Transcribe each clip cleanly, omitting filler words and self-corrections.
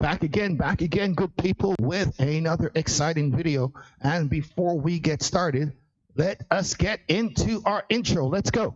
Back again, good people, with another exciting video. And before we get started, let us get into our intro. Let's go.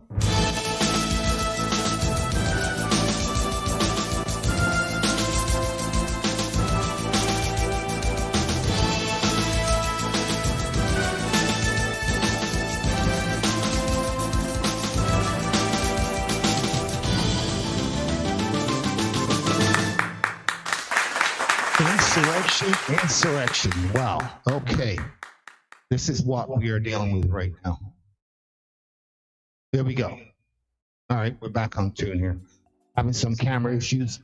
Insurrection. Wow. Okay. This is what we are dealing with right now. There we go. All right, we're back on tune here. Having some camera issues.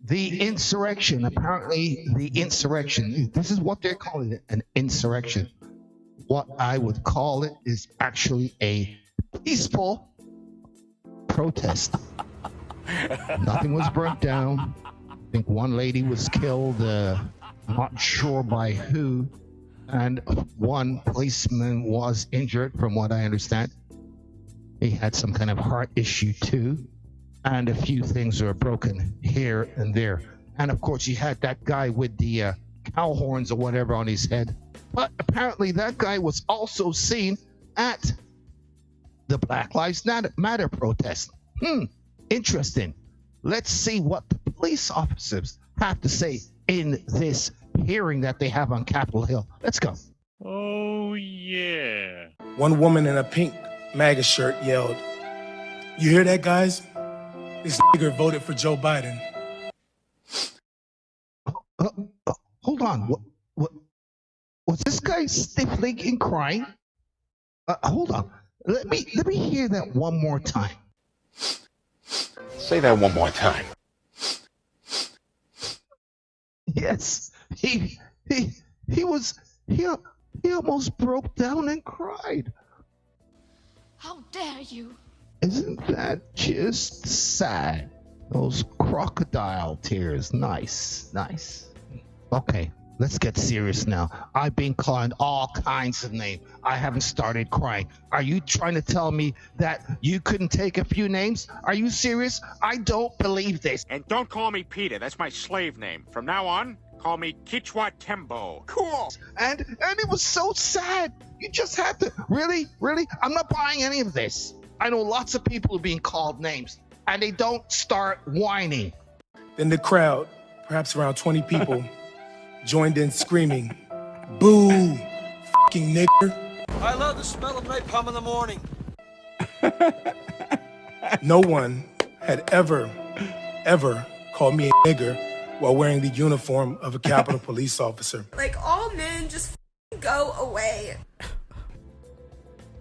The insurrection. Apparently, the insurrection. This is what they're calling it, an insurrection. What I would call it is actually a peaceful protest. Nothing was burnt down. I think one lady was killed, not sure by who, and one policeman was injured, from what I understand. He had some kind of heart issue too, and a few things were broken here and there. And of course, you had that guy with the cow horns or whatever on his head. But apparently that guy was also seen at the Black Lives Matter protest. Interesting. Let's see what the police officers have to say in this hearing that they have on Capitol Hill. Let's go. Oh, yeah. One woman in a pink MAGA shirt yelled, "You hear that, guys? This nigger voted for Joe Biden." Hold on. What? Was this guy sniffling and crying? Hold on. Let me hear that one more time. Say that one more time. Yes, he almost broke down and cried. How dare you? Isn't that just sad? Those crocodile tears. Nice. Okay, let's get serious now. I've been called all kinds of names. I haven't started crying. Are you trying to tell me that you couldn't take a few names? Are you serious? I don't believe this. And don't call me Peter. That's my slave name. From now on, call me Kichwa Tembo. Cool. And it was so sad. You just had to. Really? I'm not buying any of this. I know lots of people are being called names, and they don't start whining. Then the crowd, perhaps around 20 people, joined in screaming, "Boo, fucking nigger." I love the smell of napalm in the morning. No one had ever called me a nigger while wearing the uniform of a Capitol Police officer. Like, all men just go away.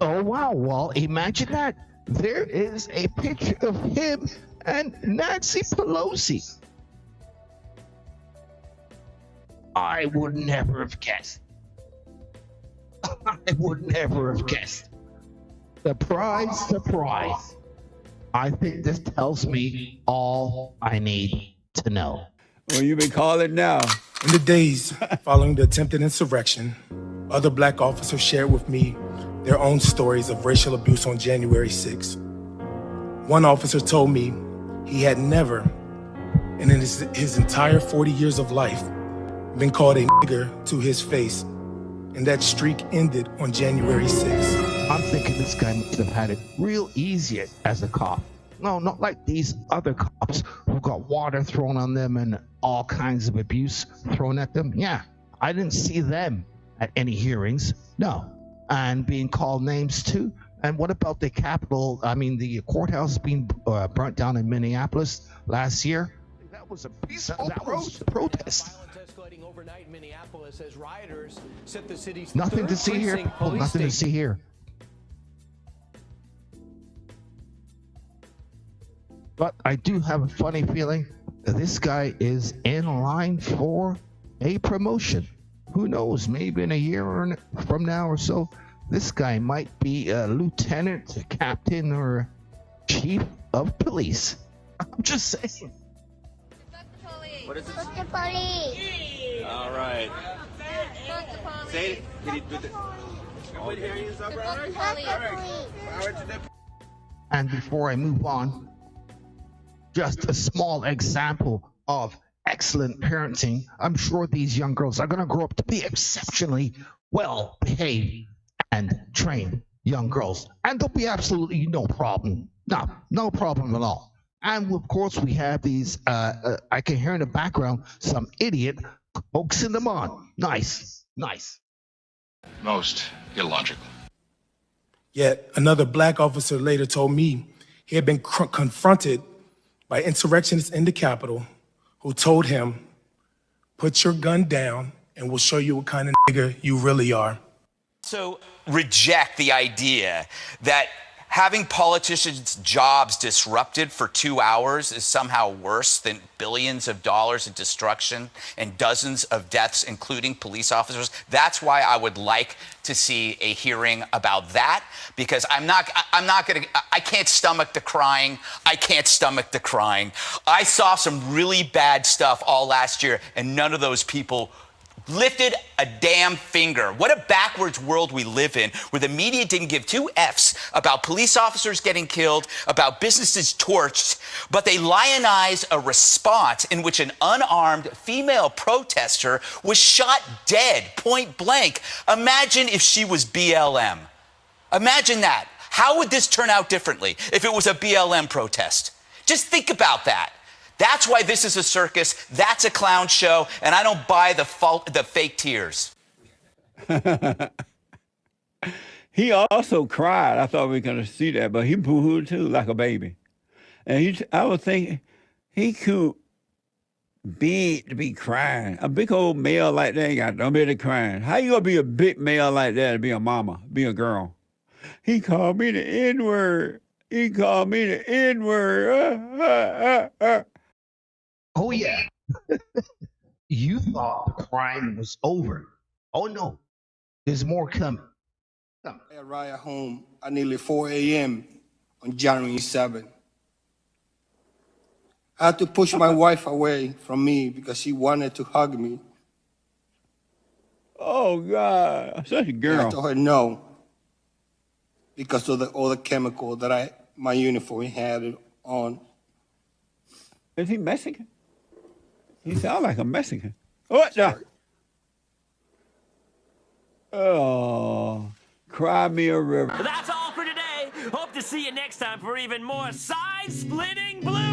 Oh, wow. Well, imagine that. There is a picture of him and Nancy Pelosi. I would never have guessed. I would never have guessed. Surprise. I think this tells me all I need to know. Well, you been calling now. In the days following the attempted insurrection, other black officers shared with me their own stories of racial abuse on January 6th. One officer told me he had never, and in his entire 40 years of life, been called a nigger to his face, and that streak ended on January 6th. I'm thinking this guy must have had it real easy as a cop. No, not like these other cops who got water thrown on them and all kinds of abuse thrown at them. Yeah, I didn't see them at any hearings. No. And being called names too. And what about the the courthouse being burnt down in Minneapolis last year? That was a peaceful protest. Escalating overnight in Minneapolis as rioters set the city's Nothing to see here. Nothing to see here. But I do have a funny feeling that this guy is in line for a promotion. Who knows? Maybe in a year from now or so, this guy might be a lieutenant, a captain, or chief of police. I'm just saying. What is it? Fuck the police. All right. Fuck the police. Say it. Can you do the... Fuck the police. And before I move on, just a small example of excellent parenting, I'm sure these young girls are going to grow up to be exceptionally well behaved and trained young girls. And there'll be absolutely no problem. No problem at all. And of course, we have these, I can hear in the background some idiot coaxing them on. Nice. Most illogical. Yet another black officer later told me he had been confronted by insurrectionists in the Capitol who told him, "Put your gun down and we'll show you what kind of nigga you really are." So reject the idea that having politicians' jobs disrupted for 2 hours is somehow worse than billions of dollars in destruction and dozens of deaths, including police officers. That's why I would like to see a hearing about that, because I can't stomach the crying. I saw some really bad stuff all last year, and none of those people lifted a damn finger. What a backwards world we live in, where the media didn't give two F's about police officers getting killed, about businesses torched, but they lionize a response in which an unarmed female protester was shot dead, point blank. Imagine if she was BLM. Imagine that. How would this turn out differently if it was a BLM protest? Just think about that. That's why this is a circus, that's a clown show, and I don't buy the fake tears. He also cried. I thought we were going to see that, but he boo-hooed too, like a baby. And I was thinking, he could big to be crying. A big old male like that ain't got no bit of crying. How you going to be a big male like that and be a mama, be a girl? He called me the N-word. Oh, yeah. You thought the crime was over. Oh, no. There's more coming. I arrived at home at nearly 4 a.m. on January 7th. I had to push my wife away from me because she wanted to hug me. Oh, God. Such a girl. And I told her no because of all the chemical that my uniform had on. Is he Mexican? He sounds like a Mexican. What the? Oh, cry me a river. That's all for today. Hope to see you next time for even more side-splitting blues.